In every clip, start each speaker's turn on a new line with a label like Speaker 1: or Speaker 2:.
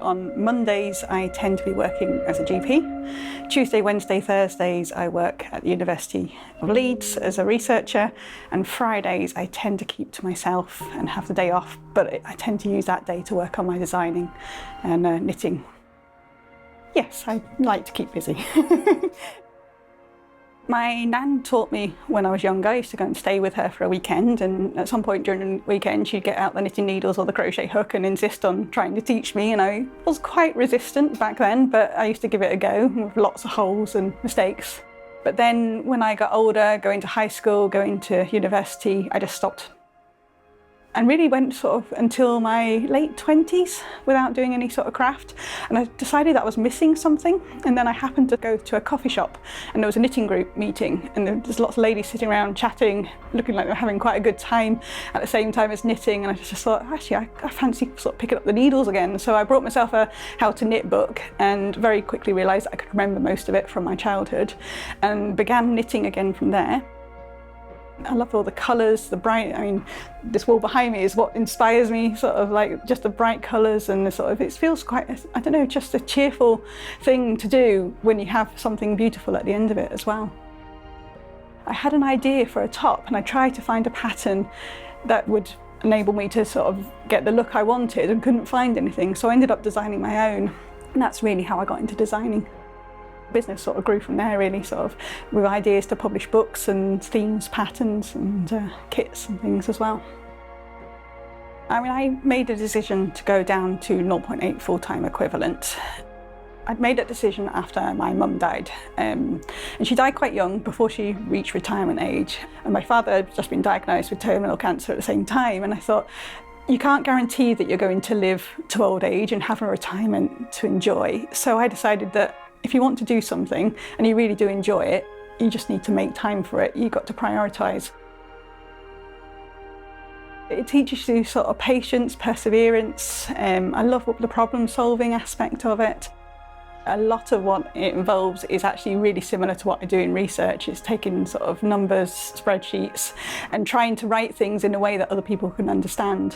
Speaker 1: On Mondays, I tend to be working as a GP. Tuesday, Wednesday, Thursdays, I work at the University of Leeds as a researcher. And Fridays, I tend to keep to myself and have the day off, but I tend to use that day to work on my designing and knitting. Yes, I like to keep busy. My nan taught me when I was younger. I used to go and stay with her for a weekend, and at some point during the weekend she'd get out the knitting needles or the crochet hook and insist on trying to teach me, and I was quite resistant back then, but I used to give it a go with lots of holes and mistakes. But then when I got older, going to high school, going to university, I just stopped. And really went sort of until my late 20s without doing any sort of craft. And I decided that I was missing something. And then I happened to go to a coffee shop and there was a knitting group meeting, and there's lots of ladies sitting around chatting, looking like they were having quite a good time at the same time as knitting. And I just thought, actually, I fancy sort of picking up the needles again. So I brought myself a how to knit book and very quickly realised that I could remember most of it from my childhood and began knitting again from there. I love all the colours, the bright, this wall behind me is what inspires me, sort of like just the bright colours, and the sort of, it feels quite, I don't know, just a cheerful thing to do when you have something beautiful at the end of it as well. I had an idea for a top and I tried to find a pattern that would enable me to sort of get the look I wanted and couldn't find anything, so I ended up designing my own, and that's really how I got into designing. Business sort of grew from there, really, sort of with ideas to publish books and themes, patterns and kits and things as well. I made a decision to go down to 0.8 full-time equivalent. I'd made that decision after my mum died, and she died quite young, before she reached retirement age, and my father had just been diagnosed with terminal cancer at the same time, and I thought, you can't guarantee that you're going to live to old age and have a retirement to enjoy. So I decided that if you want to do something and you really do enjoy it, you just need to make time for it. You've got to prioritise. It teaches you sort of patience, perseverance. I love the problem-solving aspect of it. A lot of what it involves is actually really similar to what I do in research. It's taking sort of numbers, spreadsheets, and trying to write things in a way that other people can understand,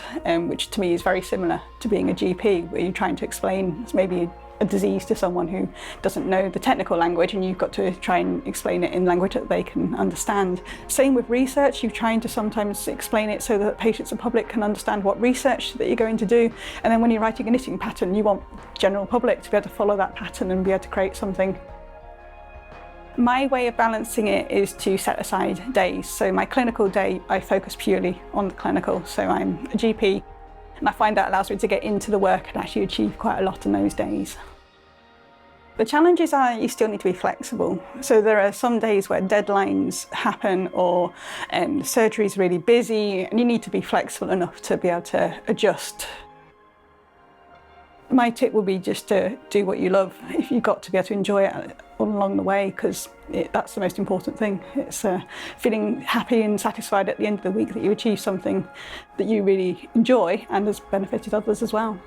Speaker 1: which to me is very similar to being a GP, where you're trying to explain maybe a disease to someone who doesn't know the technical language, and you've got to try and explain it in language that they can understand. Same with research, you're trying to sometimes explain it so that patients and public can understand what research that you're going to do, and then when you're writing a knitting pattern, you want general public to be able to follow that pattern and be able to create something. My way of balancing it is to set aside days. So my clinical day, I focus purely on the clinical, so I'm a GP, and I find that allows me to get into the work and actually achieve quite a lot in those days. The challenges are you still need to be flexible. So there are some days where deadlines happen, or the surgery is really busy, and you need to be flexible enough to be able to adjust. My tip would be just to do what you love. If you've got to be able to enjoy it all along the way, because that's the most important thing. It's feeling happy and satisfied at the end of the week that you achieve something that you really enjoy and has benefited others as well.